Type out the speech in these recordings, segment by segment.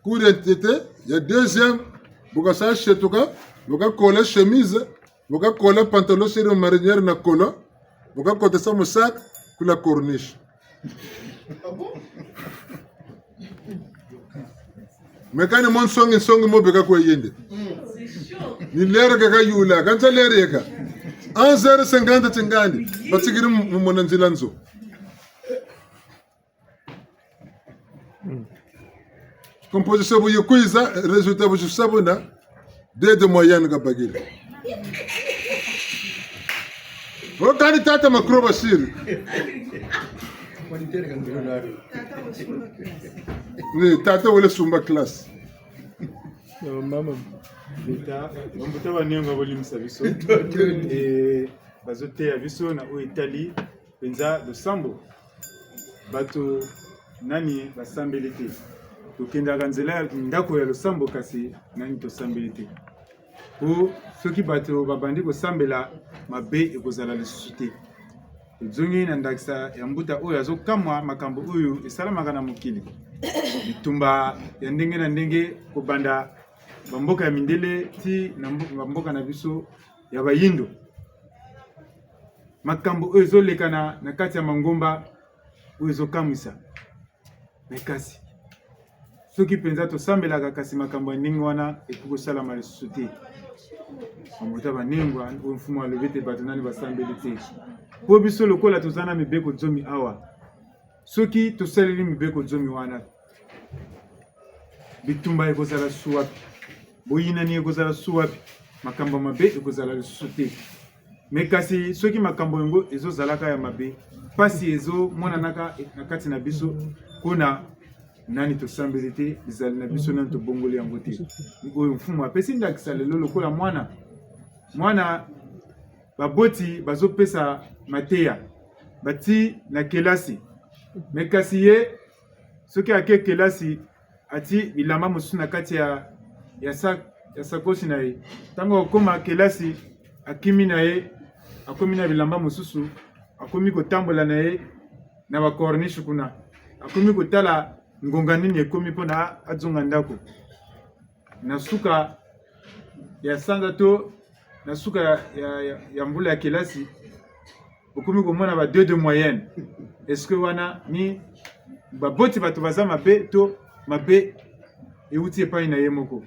cours d'identité, il y a deuxième, vous avez chez toi, vous avez collé chemise, vous avez collé pantalon sur une marinière na cola, vous avez côté ça mon sac pour la corniche. Mais quand on song in song mo beka ko yende. Ni lera ka yula, kan sa lera ka. 1h50 tingandi, batigiri mu monanzilanzo. Composition bu yukuiza, résultat bu sabuna, de moyenne ka bagiri. O kani tata makroba siri. Ni tata wala sumba class. Mama beta mbuta banenga bolimisa biso bazote ya biso na o Italie penza de sambo bato nani basambeli te tokendaka nzela ndako ya losambo kasi nani tosambeli te po soki bato babandi kosambela mabe ekozala lisusu te tozongi na ndakisa ya mbuta oyo azokamwa makambo oyo esalamaka na mokili bitumba ya ndenge na ndenge kobanda bamboka ya mindele ti na mboka na biso ya bayindo makambo oyo ezolekana na kati ya mangomba oyo ezokamwisa mekasi soki penza tosambelaka kasi makambo ya ndenge wana ekoki kosalama lisusu te bambuta banengwa oyo mfumu alobi te bato nani basambeli te po biso lokola toza na mibeko zomi awa soki tosaleli mibeko zomi wana bitumba ekozala su wapi boyinani ekozala su wapi makambo mabe ekozala lisusu te me kasi soki makambo yango ezozalaka ya mabe pasi ezomonanaka na kati na biso mpona nani tosambeli te ezali na biso nani tobongoli yango te oyo mfumu apesi ndakisa lelo lokola mwana baboti bazopesa mateya bati na kelasi me kasi ye soki ake kelasi ati bilamba mosusu na kati ya sakosi na ye ntango akoma kelasi akimi na ye akomi na bilamba mosusu akomi kotambola na ye na bakorniche kuna akomi kotala ngonga nini ekomi mpona azonga ndako na suka ya sanza to na suka ya mbula ya kelasi okomi komona ba 2 de moyenne est-ce que wana ni baboti bato baza mabe to mabe euti epai na ye moko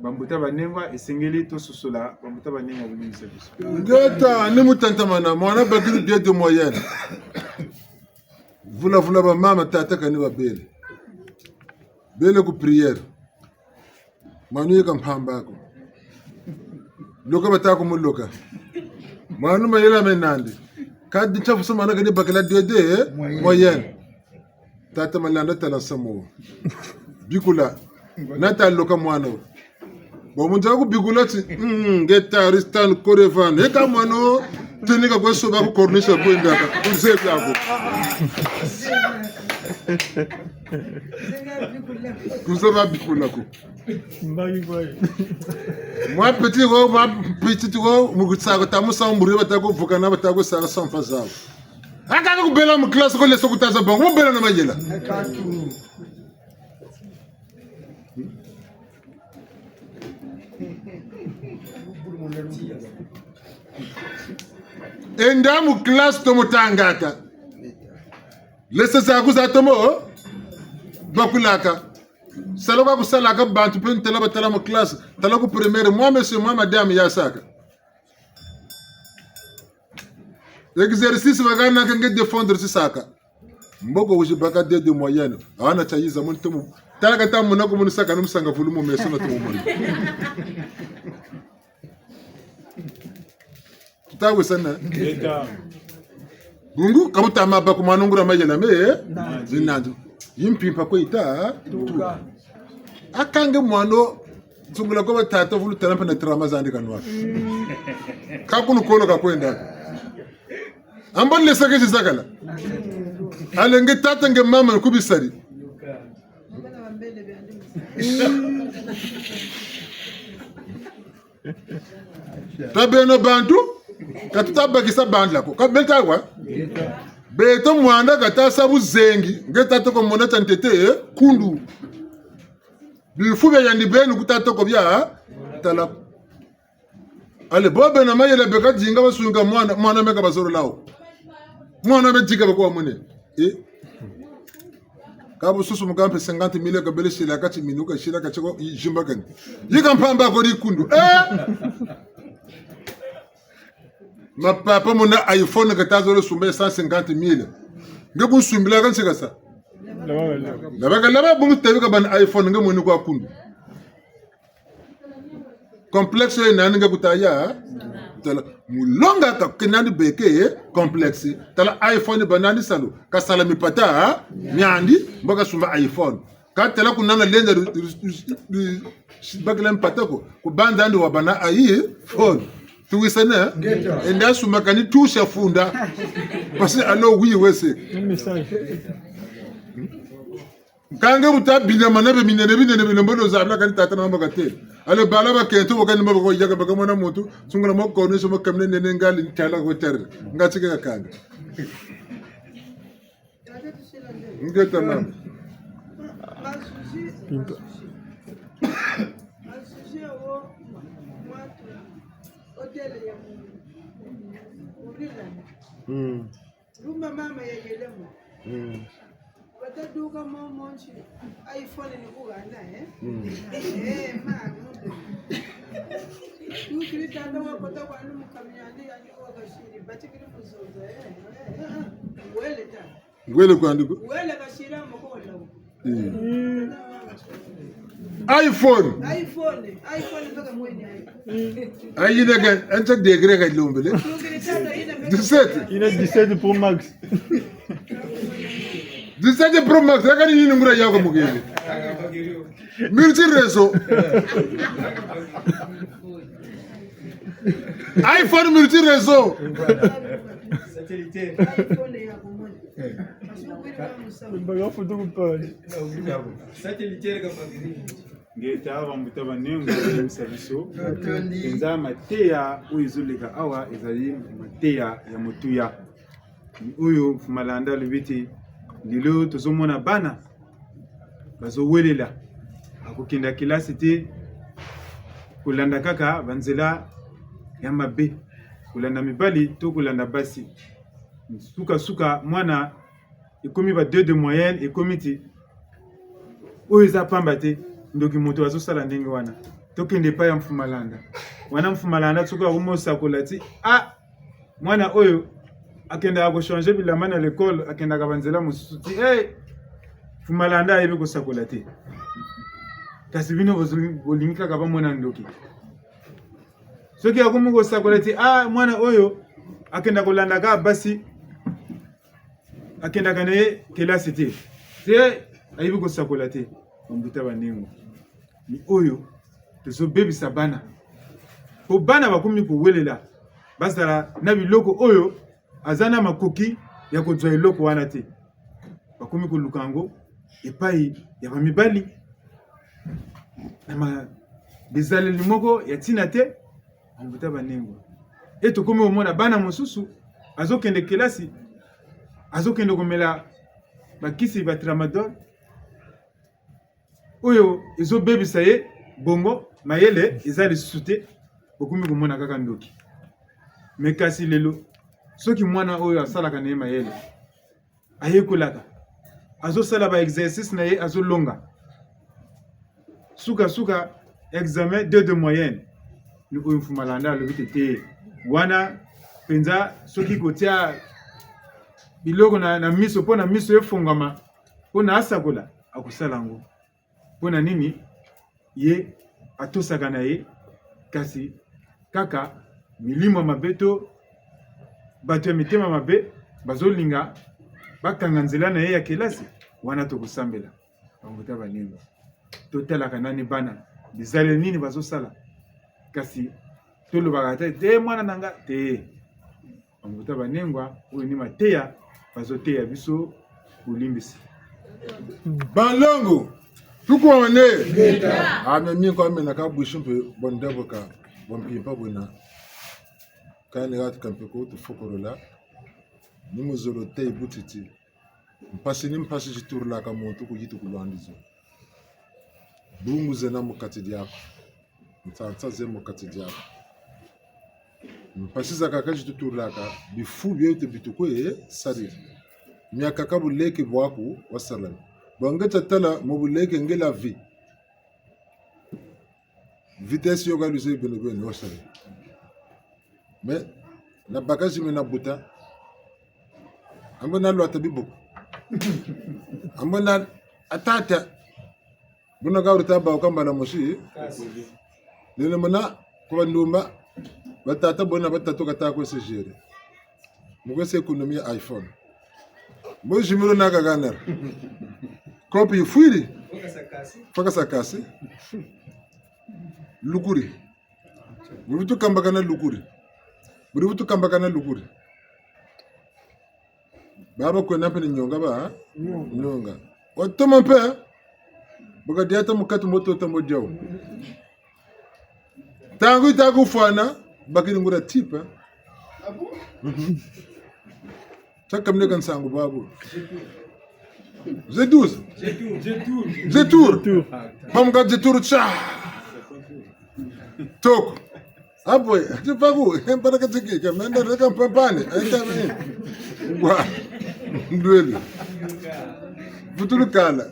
bambuta banengwa esengeli tososola bambuta banengwa bolimisa biso ngeta ni mutantamana mwana bagiri 2 de moyenne vula ba mama tata kani babele bele ku prière manu yeka mpamba ko loka batako muloka manu mayela menande kadi chafu sama na kani bakala 2 de moyenne tata malanda tala samo bikula nata loka mwana bo munza ku bikula ti ngeta ristan korevan e ka mwana tenika kwa soba ku corniche ko ndaka kunzepi ako kunzeba bikula ko moi petit go mugutsa tamu sa mburi batako vukana batako sa sanfa zabo akaka kubela mu class ko leso kutaza bango mo bela na majela enda mu class to mutangaka lesa za kuza tomo bakulaka saloka kusalaka bantu pe ntela batala mu class tala ku première moi monsieur moi madame ya saka exercice bagana kange défendre saka mboko ujibaka de moyenne ana chayiza muntu mu talaka tamu nako mu saka numusanga volume meso na tumo tawe sana gungu kabuta maba ku manungura majela me zinandu yimpimpa ko ita akange mwano zungula ko batata vulu tarampa na trama zandi kanwa kakunu kono kakwenda ambon le sake zizakala alenge tata nge mama kubisari tabeno bantu katutabakisa bandla ko kabelta kwa beto mwanda kata sabu zengi ngeta to ko monata ntete kundu Bifuve yandi benu kutato kobya tala. Ale bobe na mayele beka jinga basunga mwana meka basoro lao. Mwana betika bako amune. Kabo susu mukampe 50,000 ka bele shila kati minuka shila kachako jimbakan. Yika mpamba ko kundu. Ma papa mona iPhone ka tazolo sumbe 150,000. Ngabu sumbila kan sigasa. Laba bungu tebi ka ban iPhone nga moni kwa kundu. Complexe nani nga kutaya tala mulonga ka kinani beke complexe tala iPhone banani salu ka salami pata nyandi mboka sumba iPhone ka tala kunana lenza baglam patako ku bandandi wa bana iPhone tuwisana enda sumba kani tusha funda parce alo wi wese kanga buta bina manabe minene mbono zabla kan tata na mboka te ale bala ba kento boka nimba ko yaga baka mona mutu sungula mo ko ne so mo kamne ne ngali tala ko ter ngati ka kanga ngeta na Rumba mama ya yelemo. Wataduka momonchi iPhone ni kuanda mama. Tukilitanda wakota wanu mkamyandi yanyo wakashiri batikiri kuzoza wele ta. Wele kwandiko. Wele kashira mkola. iPhone mpaka mwenye ayine ga anta degré ga lombele 17 Il a 17 Pro Max. 17 Pro Max yakani nini ngura yako mugeni multi réseau iPhone multi réseau iPhone ya kumoja. Baga photo kupali. ngeta ava mutaba nengo ebisabiso enza mateya uyizulika awa ezali mateya ya mutuya uyu fumalanda libiti lilo tozomona bana bazowelela akokenda kilasi te kulanda kaka banzela ya mabe kulanda mibali to kulanda basi suka mwana ekomi ba 2 de moyenne ekomi ti oyo eza pamba te ndoki moto azosala ndenge wana tokende epai ya mfumalanda wana mfumalanda soki akomosakola ti mwana oyo akendaka kochange bilamba na lekole akendaka banzela mosusu ti mfumalanda ayebi kosakola te kasi bino bolingi kaka bamona ndoki soki akomi kosakola ti mwana oyo akenda kolandaka basi akendaka na ye kelasi te ayebi kosakola te bambuta bandengo ni oyo tozobebisa bana po bana bakomi kowelela bazala na biloko oyo aza na makoki ya kozwa eloko wana te bakomi koluka yango epai ya bamibali na bizaleli moko ya ntina te bambuta bandengo tokomi omona bana mosusu azokende kelasi azokende komela bakisi ba tramadol oyo ezobebisa ye bongo mayele eza lisusu te bokomi komona kaka ndoki me kasi lelo soki mwana oyo asalaka na ye mayele ayekolaka azosala ba exercice na ye azolonga suka examen 2 de moyenne ni oyo mfumalanda alobi te wana penza soki kotia biloko na miso mpo na miso efongama mpo na asakola akosala yango mpo na nini ye atosaka na ye kasi kaka milimo mabe to bato ya mitema mabe bazolinga bakanga nzela na ye ya kelasi wana tokosambela banguta baninga totalaka nani bana bizaleli nini bazosala kasi tolobaka te mwana nanga te banguta banengwa oyo ni mateya bazoteya biso kolimbisi banlongo tukuwane amemi ko amena ka bwishu mpe bondabo ka bompimpa bona kane gat kampe ko to fokorola ni muzolo te butiti mpasi ni mpasi chiturula ka muntu ku yitu kulwandizo bungu zena mukati diako mtantsa ze mukati diako mpasiza kakaji tuturlaka bifu byote bitukwe sari miaka kabuleke bwaku wasalam bangeta tala mobuleke ngela vi vitesse yoga luse bene wasari mais na bakaji mena buta ambona lwata bibo ambona atata buna gawrita ba kamba na moshi lele mana ko ndumba batata bona batatu kata ko sejere mugose ekonomi iPhone mo jimiro na kaganer kopi fuiri faka sakasi lukuri buributu kamba kana lukuri baba ko na pene nyonga ba nyonga otoma pe boga diata mukatu moto tambo jaw tangu itaku fana bakiri ngura tipa chaka mne kan sangu babu Zetour pamga Zetour cha tok apo tipaku empara katiki kamenda reka mpapane aita mimi wa ndwele futulu kala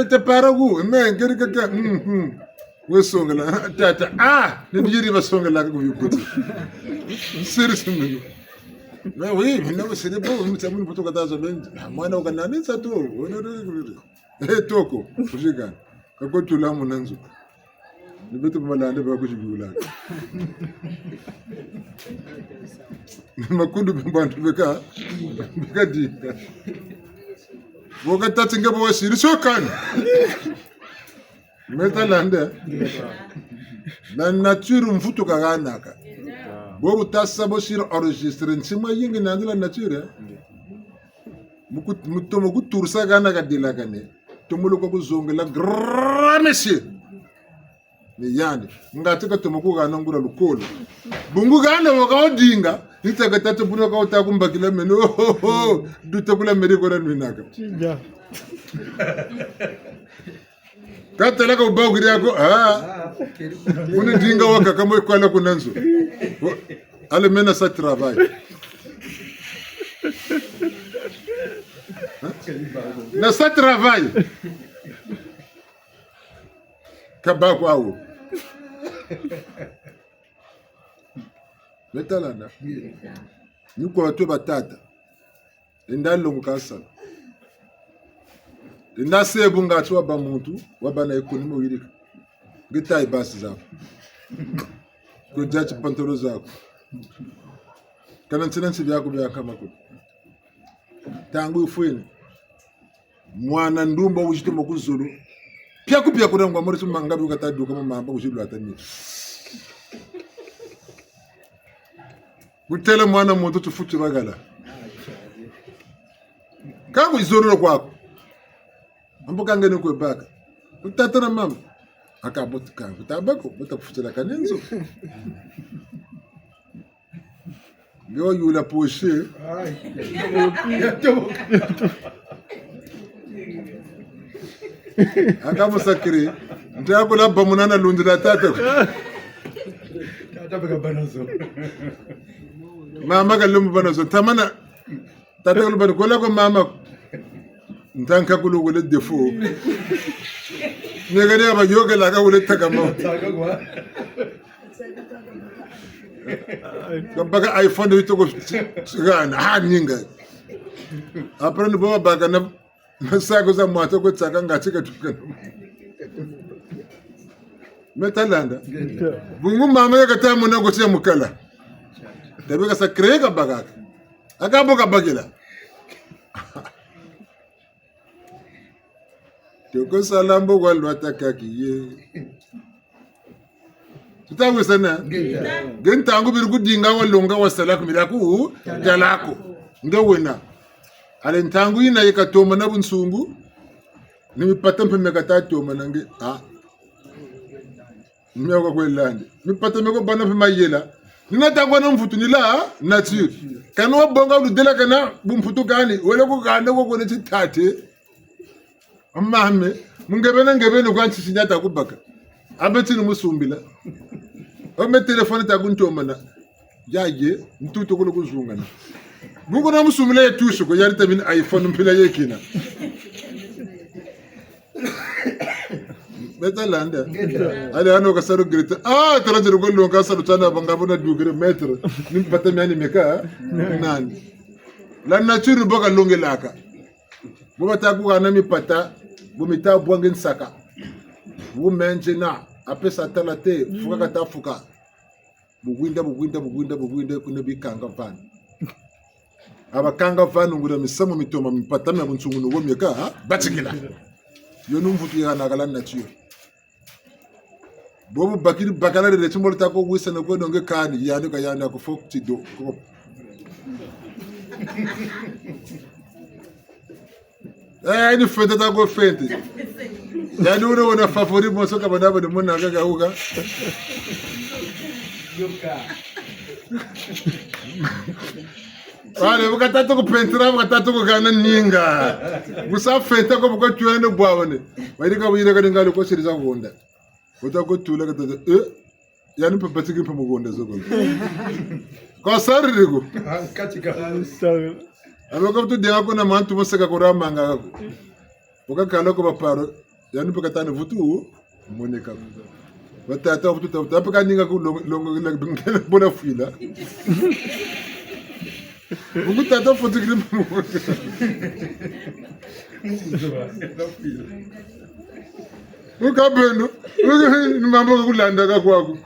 te paragu me ngeri kaka we songala tata ne biyiri ba songala ko yukuti seriously mais oui mais c'est bon mtamu kutoka tazo benji mwana ukananisa tu toko kujiga kako tulamu nanzo nibetu malande ba kujibula makundu bantu beka di boga tatinga bo siri sokan metalande na nature mfutu kaganaka bobu tassa bo sir enregistrer nsima yingi na ndila nature mutomo kutursa gana kadila kane tumulo ko kuzongela gramesi ni yani ngati ka tomo ku gana ngura lukolo bungu gana waka odinga nitaka tatu buno ka utakumbakila meno dutakula meriko ran minaka katela ko bagiri yako kuni dinga waka kama kwala kunanzo ale mena sa travail na sa travail kabako awo metalana niko watu batata ndalongo kasala ndasebu ngati waba muntu waba na ekonomi wirika ngitai basi zako kujachi pantolo zako kana nsinansi byako byakama kuti tangu ifweni mwana ndumba uchitoma kuzulu pya kurangwa muri sumangabi ukataduka mumamba kuchidwa atani kutela mwana muntu tufuti bagala kangu izororo kwako amboka ngene ko baka utatana mama akabotuka utabako botakufutela kanenzo yo yula poshe akamusakire ndako labba munana lundira tata beka banazo mama kalumbu banazo tamana tata kalumbu kola ko mama ntanka kulu wole defo negani aba yoga la ka wole takama kampaka iPhone wito ko gana ninga apre bo baga na sago za mwato ko tsaka ngatika tukana metalanda bungu mama yakata mona ko tsiya mukala tabeka sa krega baga akaboka bagela Toko salambo walwata kakiye. Tutawe sana. Genta angu biruku dinga walonga wasalaku miraku jalako. Ndo wena. Ale ntangu ina yekatoma na bunsungu. Nimipata mpemekata toma nange. Nimeko kwelande. Nimipata meko bana mpema ninatangwa na mfutu nila nature. Kanwa bonga uludela kana bumfutu gani. Wele ko gane ko kone chitate. Amame Mungebene kwa nchisinyata kubaka. Abeti ni musumbila. Ome telefone taguntomana. Yaye mtuto kulo kuzungana. Mungu na musumbila yetusho ko yari tamini iPhone mpila yekina. Meta landa. Ali ano kasaro grita. Tala jero gollo kasaro tana bangabona dugre metre. Nim patami ani meka nani. La nature boka longe laka. Buba taku kana mi pata, bumita bwangen saka. Bu menje na apesa tala te fuka kata fuka. Bugwinda kuna bikanga van. Aba kanga van ngura misamo mitoma mipata mi abunsungu no meka batikila. Yo numvuti yana kala nature. Bobu bakiri bakala de tumol tako wisa na ko donge kani yanu ka yana ko fok ti do ko. Ni fente tako fente. Yani una favori mo soka banaba de mona gaga uga. Wale bukatatu ko pentra bukatatu ko kana ninga. Busa fente ko buko tuene bwawane. Bayika buyire ka ngalo ko siriza gonda. Utako tula ka yani papatiki pa mugonda zoko. Ko sarrigo. Katika. Abako tu denga ko na mantu mosaka ko ramanga ko. Ukakalo ko baparo yani pakatane vutu monika. Batata vutu tapaka ninga ko longo la ngena bona fila. Buku tata fotografi mo. Ukabeno, mambo kulanda ka kwako.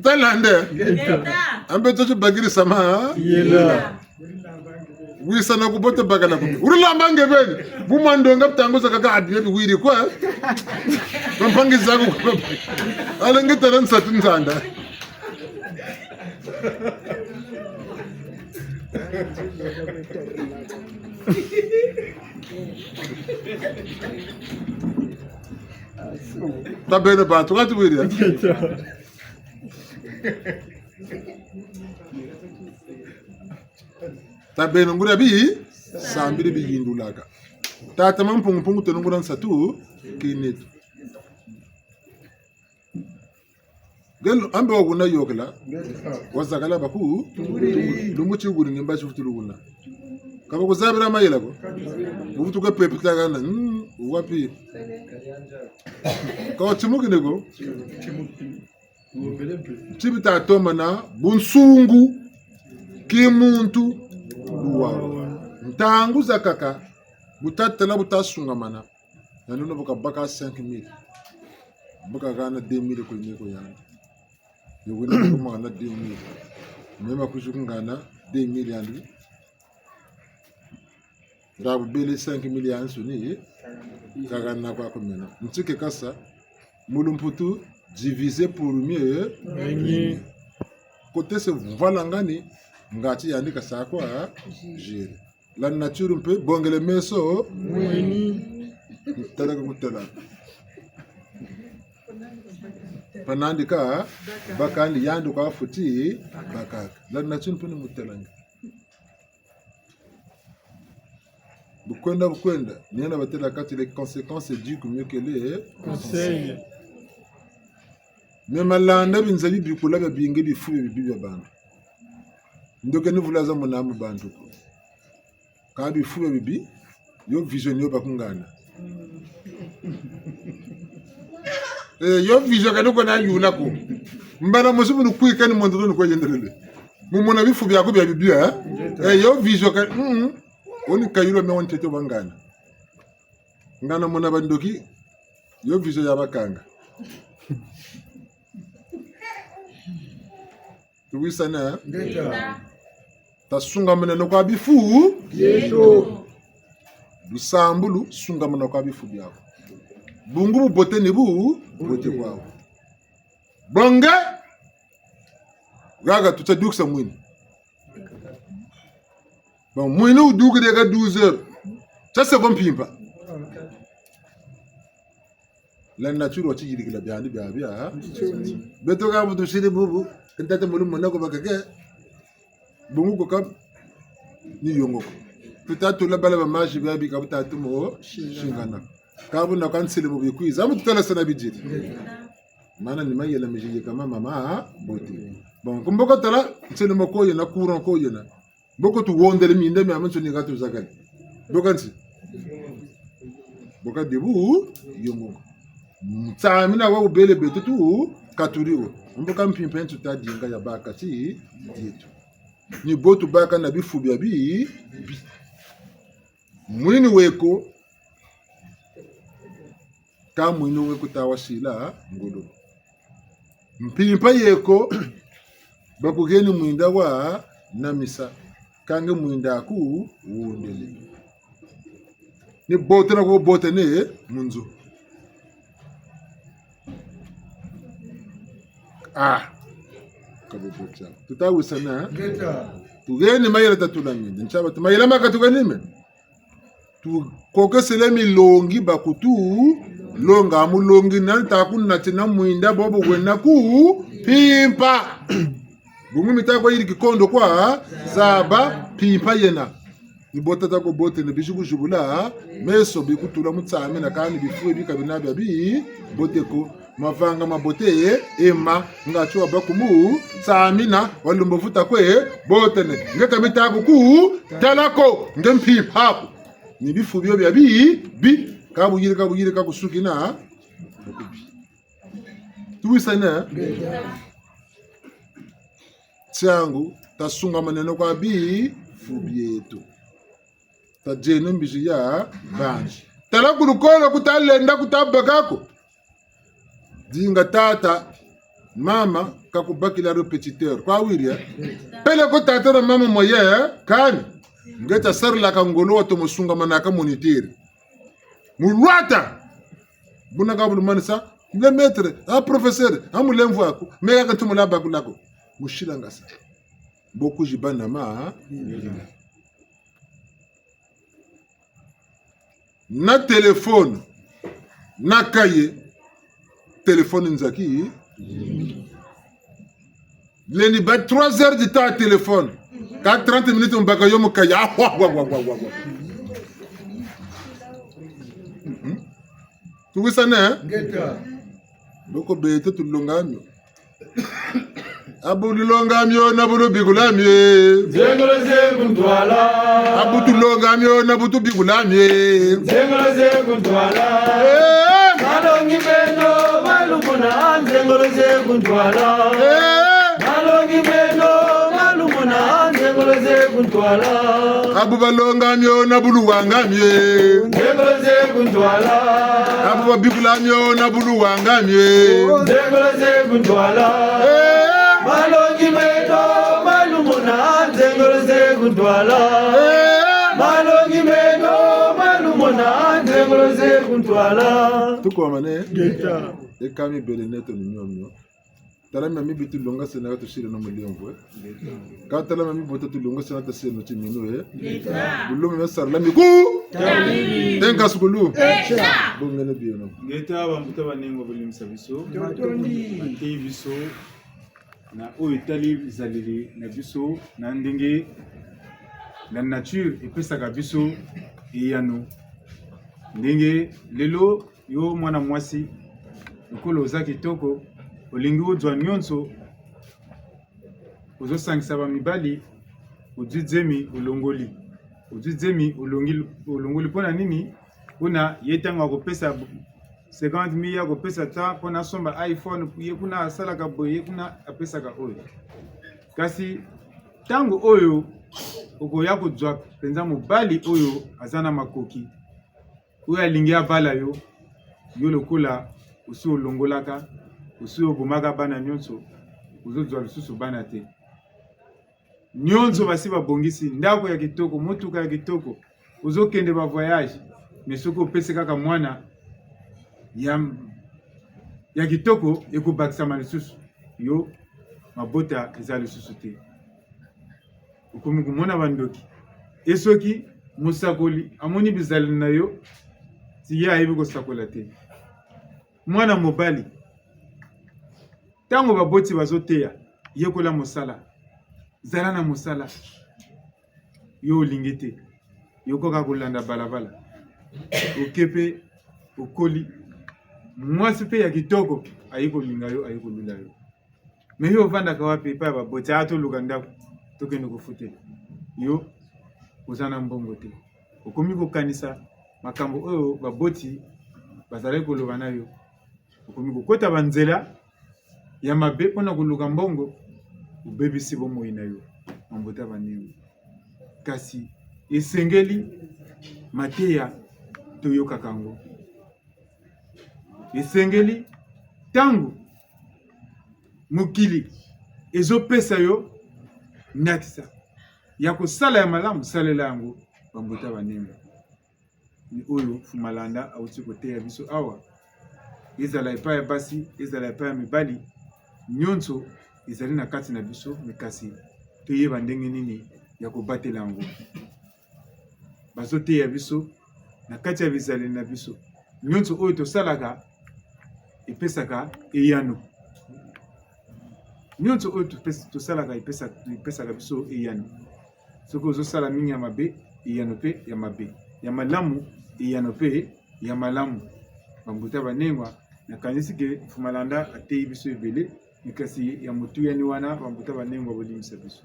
Talanda. Ambe to bagiri sama. Yela. Wisa na kubota bagala kubi. Urulamba ngebeni. Bumando ngaptanguza kaka adiye wiri kwa. Bampangi zako kwa. Alengeta lansa tunzanda. Tá bem, Bato, quanto viria? Tá bem, não gura bi? Sambiri bi yindulaga. Tá tamam pungu to nguran satu kinetu. Gel ambe waguna yokla. Wazakala baku lumuchi guri nimba shufutuluguna. Kaba kuzabira mayela ko. Ubutu ko pepita kana wapi. Ko timukine ko. Tibita tomana bunsungu kimuntu duwa. Ntangu zakaka butatela butasunga mana. Nanuno buka baka 5000. Buka gana 2000 ko nyeko yana. Yoguna ko magana 2000. Mema kushukungana 2000 yandi. Rabu bele 5 millions suni kagana kwa komena ntike kasa mulumputu diviser pour mieux côté se valangani ngati yandika sakwa jere la nature un peu bongele meso taraka kutela panandika bakandi yandu kwa futi bakaka la nature un peu mutelanga. Bukwenda, niana batela kati les conséquences du mieux que les conseils. Mais malanda binzabi bikula ba binge bifu bibi bantu. Ndoke ni vulaza munamu bantu. Ka bifu bibi yo vision yo bakungana. Yo vision kanoko na yuna ko. Mbana musubu no kuika ni mondolo ko yendelele. Mumona bifu byako bya bibi yo vision ka oni kayulo me won tete bangana ngana mona bandoki yo viso ya bakanga tuwisana ta sunga mena no kwa bifu yeto dusambulu sunga mena kwa bifu byako bungu bote ne bu bote kwao bonga gaga tutaduksa mwini. Bon, moi, nous, d'où que 12 heures. Ça, c'est bon pimpa. La nature, tu dis que la bien, bien. Mais tu as vu de boubou. Quand tu as vu mon nom, tu as vu bon, ni yongo. tutatu la bala maji babi kabutatu mo shingana kabu na kansile mu bikwiza amu tutala sana bijiri mana ni mayela mijije kama mama boti bon kumboka tala nsele moko yena courant ko yena boko tu wondele mi ndemi amanso ni gato zakali bokansi boka debu yongo tsamina wa ubele betu tu katuriwo mboka mpimpen tutadinga ya baka si yetu ni botu baka na bifubi ya bi mwini weko ka mwini weko tawasila ngolo mpimpa yeko bakugeni mwinda wa namisa kange mwinda ku wundele ni bote na ko bote ne munzu kabobocha tutawusana tugeni mayela tatulangi nchaba tumayela makatuganime tu kokesele milongi bakutu longa mulongi nan takunna tina mwinda bobo wena ku pimpa bungu mitako yiri kikondo kwa zaba pimpa yena ibota tako bote ne bishuku shubula meso bikutula mutsame na kani bifuwe bikabinabi abi boteko mavanga mabote ema ngachwa bakumu samina walumbo futa kwe botene ngeka mitako ku talako ngempi hapo ni bifu byo bya bi kabuyire kakusuki na tuwisana changu tasunga maneno kwa bi fubietu tajene mbiji ya banji talakulukola kutalenda kutabakako dinga tata mama kakubakila repetiteur kwa wiria pele ko tata na mama moye kan ngeta sarla ka ngolo to musunga manaka monitiri mulwata bunaka bulu manisa le maître a professeur amulemvu ako mega ka tumula bakulako mushilanga sa boku jibana ma na telefone na kaye téléphone nzaki leni ba 3 heures de temps à téléphone 30 minutes mbaka yo mukaya wa tuwisana ngeta boko bete tulongamyo abulilongamyo na bulu bigulamye zengolo zegundwala abutulongamyo na butu bigulamye zengolo zegundwala malongi beno malumuna zengolo zegundwala malongi beno malumuna zengolo zegundwala abubalongamyo na bulu wangamye zengolo zegundwala abubabigulamyo na bulu wangamye zengolo zegundwala malongi beno malumuna zengolo zegundwala malongi beno malumuna zengolo zegundwala tuko mane geta ekami beleneto nyomyo talama mi bitu longa sena to shire no muliongo ka talama mi boto to longa sena to shire no timino geta bullo me sarla mi ku tenka sukulu geta bongene bieno geta bambuta banengo bulimisa biso ati biso na oitali zalili na biso na ndenge la nature epesaka biso iyano ndenge lelo yo mwana mwasi ukolo oza kitoko olingi ozwa nyonso ozosangisa bamibali ozwi zemi olongoli ozwi zemi olongoli mpona nini mpona ye ntango akopesa 50,000 akopesa ta mpona asomba iphone ye kuna asalaka boye ye kuna apesaka oyo kasi ntango oyo okoya kozwa mpenza mobali oyo aza na makoki oyo alingi avala yo lokola osi olongolaka osi obomaka bana nyonso ozozwa lisusu bana te nyonso basi babongisi ndako ya kitoko motuka ya kitoko ozokende ba voyage mais soki opesi kaka mwana ya kitoko ekobakisama lisusu yo mabota eza lisusu te okomi komona bandoki esoki mosakoli amoni bizali na yo ti ye ayebi kosakola te mwana mobali ntango baboti bazoteya yekola mosala zala na mosala yo olingi te yokoka kolanda balabala okepe okoli mwasi mpe ya kitoko ayi kolinga yo ayi kolula yo me yo ovandaka wapi epai ya baboti toluka ndako tokende kofutela yo oza na mbongo te okomi kokanisa makambo oyo baboti bazali koloba na yo okomi kokota banzela ya mabe mpona koluka mbongo obebisi bomoi na yo mambota banewi kasi esengeli mateya toyokaka yango esengeli ntango mokili ezopesa yo ndakisa ya kosala ya malamu salela yango bambota banewi ni oyo Fumalanda auti koteya biso awa ezala epai ya basi ezala epai ya mibali nyonso ezali na kati na biso mekasi toyeba ndenge nini ya kobatela yango bazoteya biso na kati ya bizaleli na biso nyonso oyo tosalaka epesaka eyano nyonso oyo tosalaka epesaka biso eyano soki ozosala mingi ya mabe eyano mpe ya mabe ya malamu eyano mpe ya malamu bambuta banengwa nakanisi ke Fumalanda ateyi biso ebele kasi ya motuyani wana bambuta banengwa bolimisa biso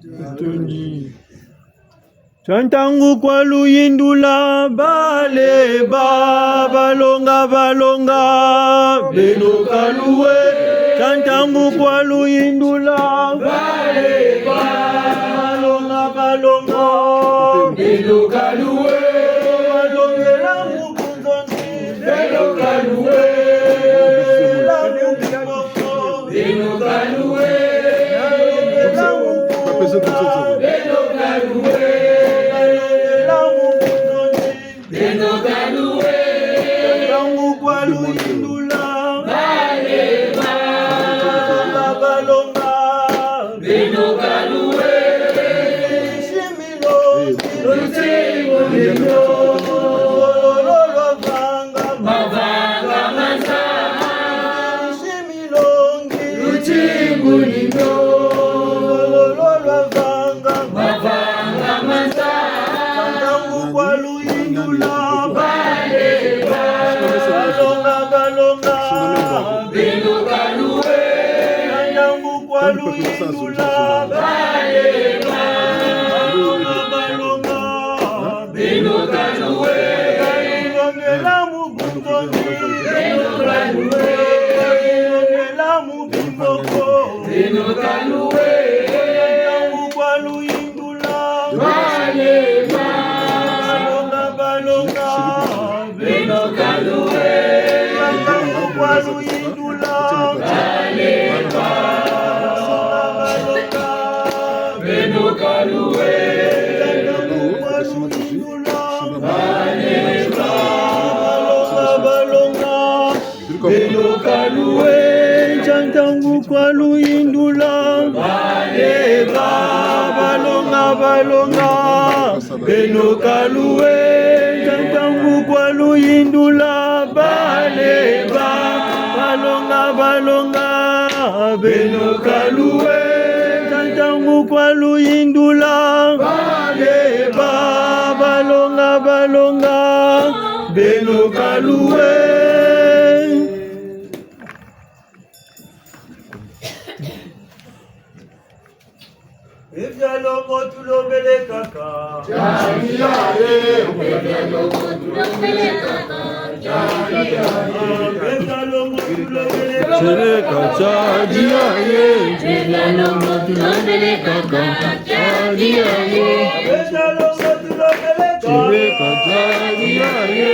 Chantangu kwa luyindula bale balonga beno kaluwe. Chantangu kwa luyindula bale balonga beno kaluwe. Balongela mukunzoni beno kaluwe. Beno kaluwe. Beno kaluwe, chantangu kwa luyindula bale balonga beno kaluwe, chantangu kwa luyindula bale balonga beno kaluwe, chantangu kwa luyindula bale balonga beno kaluwe. Ebyalo motulobele kaka Jadiaye Ebyalo motulobele kaka Jadiaye Ebyalo motulobele kaka Jadiaye Ebyalo motulobele kaka Jadiaye Ebyalo motulobele kaka Jadiaye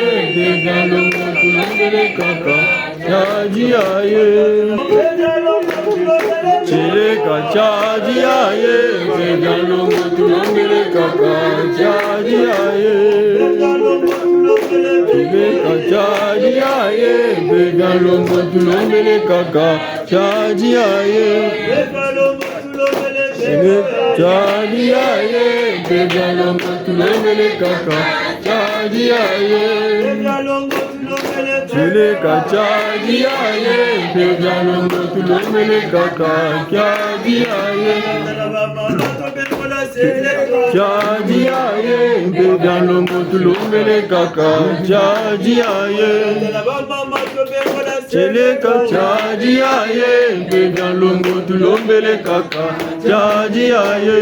Ebyalo motulobele kaka Jadiaye Chileka Jadiaye Vegalo Matulangele Kaka Jadiaye Chileka Jadiaye Vegalo Matulangele Kaka Jadiaye Jadiaye Vegalo Matulangele Kaka Jadiaye Chileka Jadiaye Vegalo Matulangele Kaka Jadiaye Jadiaye Pegalongo tulombele kaka chaji aye. Cheleka chaji aye. Pegalongo tulombele kaka chaji aye.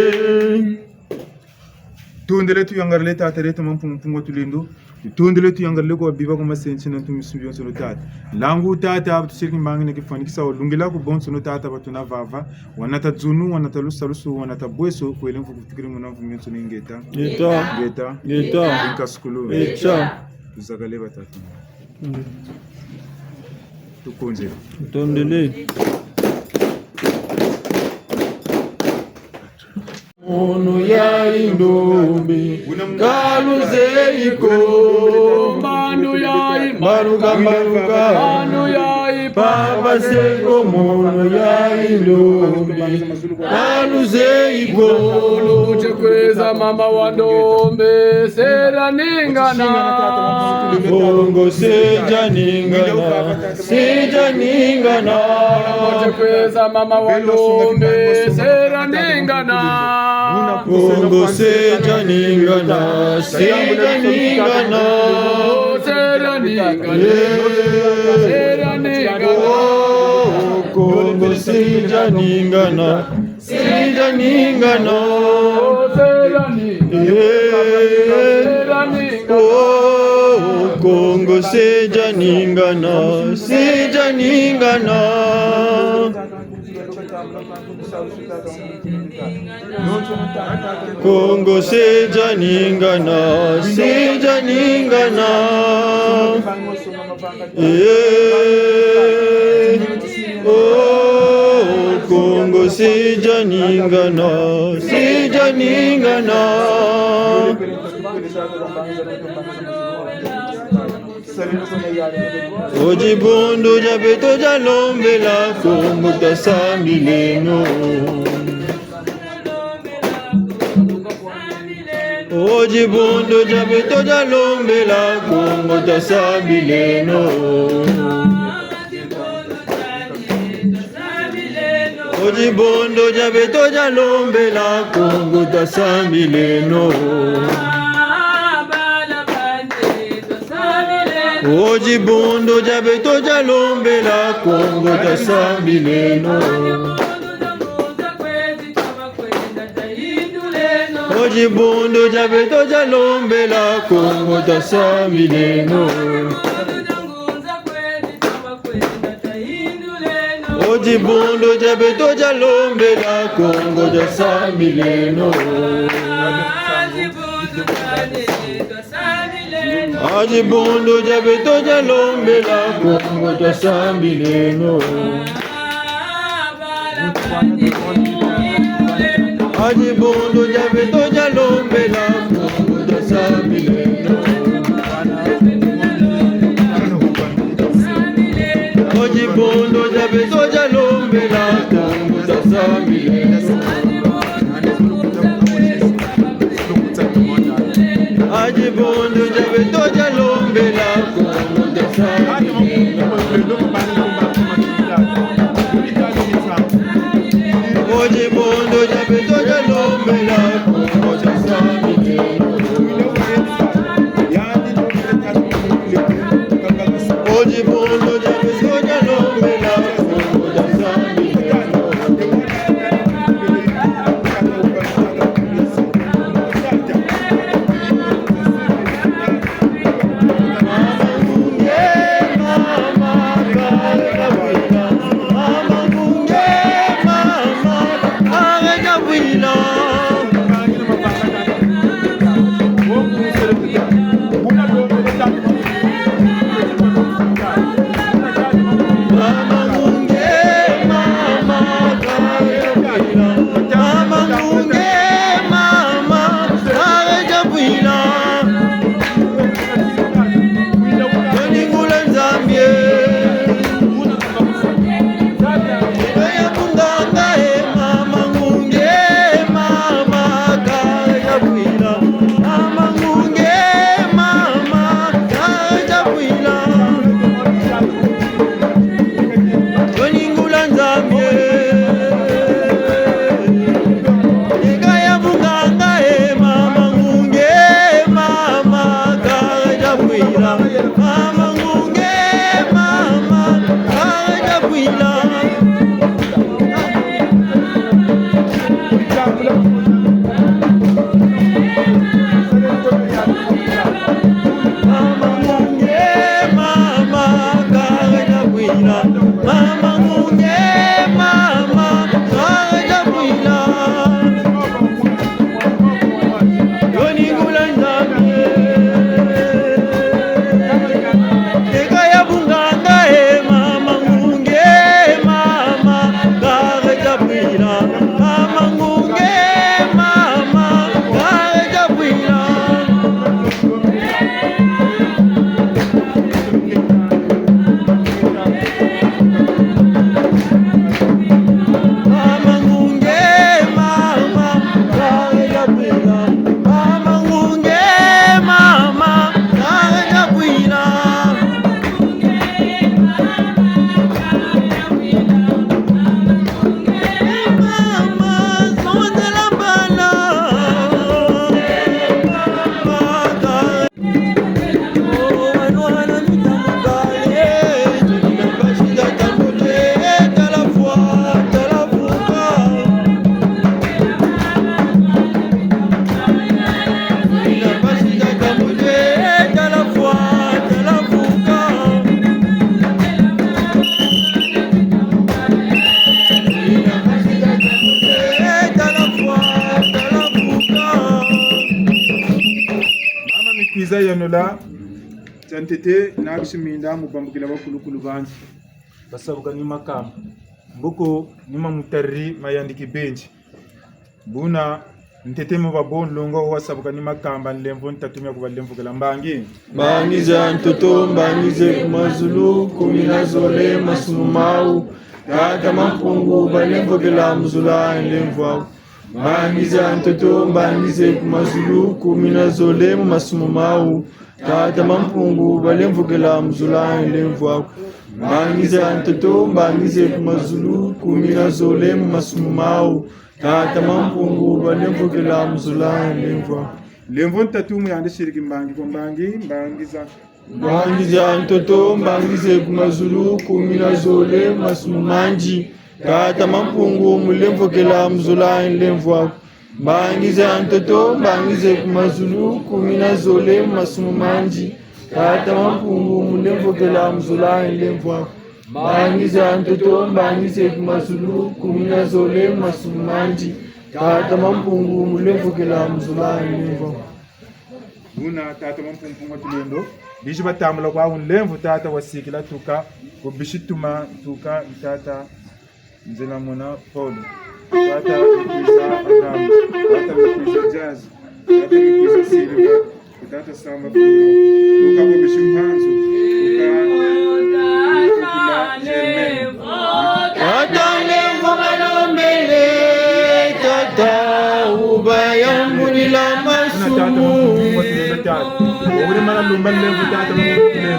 Tondele tu yangarle tatere to mampungo tulindo. Tondele tu yangarle ko biba ko masensi na tumi sumbion sono tata. Langu tata abtu sirki mangi ke fani kisa lungila ko bon sono tata batuna vava. Wanata zunu wanata lusalusu wanata bweso ko elen fuku fikiri muna fumion sono ingeta. Geta. Inka skulu. Zagale batatu. Tukonze. Tondele. Ono ya indombi kaluze iko manu ya maruga manu ya papa seko mono ya indombi kaluze iko luchekweza mama wa ndombe sera ningana bongo seja ningana luchekweza mama wa ndombe sera ningana Kongo seja ningana, seja ningana, sera ningana, Kongo seja ningana, seja ningana, Kongo seja ningana, seja ningana. Kongo seja ningana, seja ningana. Oh, Kongo seja ningana, seja ningana. Ojibondo jabeto jalombela Kongo tasambileno. Ojibondo jabeto jalombela Kongo tasambileno. Ojibondo jabeto jalombela Kongo tasambileno. Ojibondo jabeto jalombela Kongo tasambileno. Ojibondo jabeto jalombela Kongo tasambileno. Ojibondo jabeto jalombela Kongo tasambileno. Ojibondo jabeto jalombela Kongo tasambileno. Ojibondo jabeto jalombela Kongo tasambileno. Ojibondo jabeto jalombela Kongo tasambileno. Ojibondo jabeto jalombela Kongo tasambileno. Ojibondo jabeto jalombela Kongo tasambileno. Ojibondo jabeto jalombela Kongo tasambileno. Mama, Iza yanola tantete nakshiminda mubambukila bakulukulu banzi basabuka ni makamba mbuko nima mutarri mayandiki benji buna ntete mu babon longo wasabuka ni makamba nlemvo ntatumya kubalemvukela mbangi bangiza ntoto bangize mazulu kumina zole masumau tata mampungu balemvukela mzula nlemvo bangiza ntoto bangize mazulu kumina zole masumau tata mampungu balemvukela mzula nlemvo bangiza ntoto bangize mazulu kumina zole masumau tata mampungu balemvukela mzula nlemvo lemvo ntatumu yande shiriki mbangi ko mbangiza bangiza ntoto bangize mazulu kumina zole masumanji tata mampungu mulemvukela mzula nlemvo bangiza ntoto bangize mazulu kumina zole masumanji tata mampungu mulemvukela mzula nlemvo bangiza ntoto bangize mazulu kumina zole masumanji tata mampungu mulemvukela mzula nlemvo buna tata mampungu matulendo bishi batamula kwa unlemvo tata wasikila tuka ko bishituma tuka tata nzela mona polo tata mkiza adam tata mkiza jazz tata mkiza silver tata samba tuka ko bishimpanzu tuka tata nlemvo malombele tata ubayambulila masumu uri mana lumba lemvo tata mampungu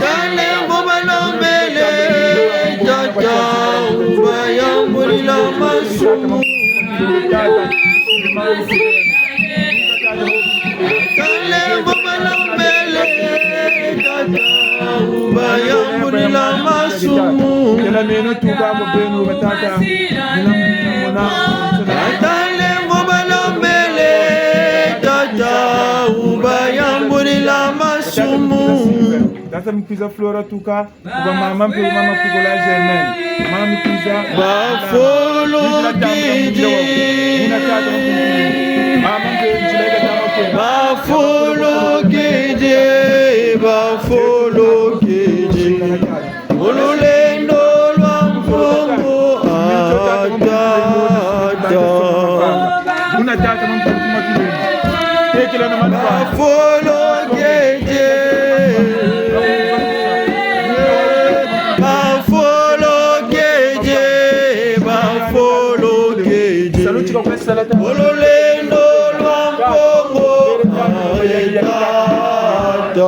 tata nlemvo malombele tata ubayambulila masumu tata nlemvo malombele tata ubayambulila masumu kela meno tuka mo benu batata mona tata nlemvo malombele tata ubayambulila masumu tata mkiza flora tuka kuba mama mpe mama kugola germain mama mkiza bafolo kiji mama mpe jilega tama kwa bafolo kiji bafolo kiji olulendo lwa mpongo atata una tata mpe kumatuleni tekela na manfa bafolo kiji olulendo lwa mpongo ayetata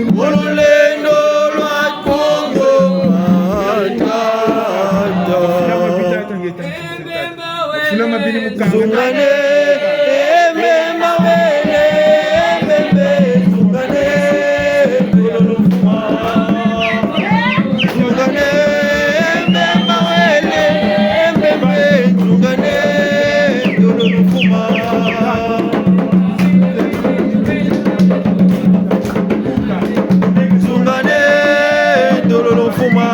olulendo lwa mpongo ayetata Sula mabini mukanga. Zungane, eme mawele, eme zungane, dololufuma. Zungane, eme mawele, eme zungane, dololufuma. Zungane, dololufuma.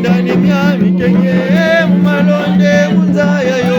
Ndani mya mikenye malonde munzaya yo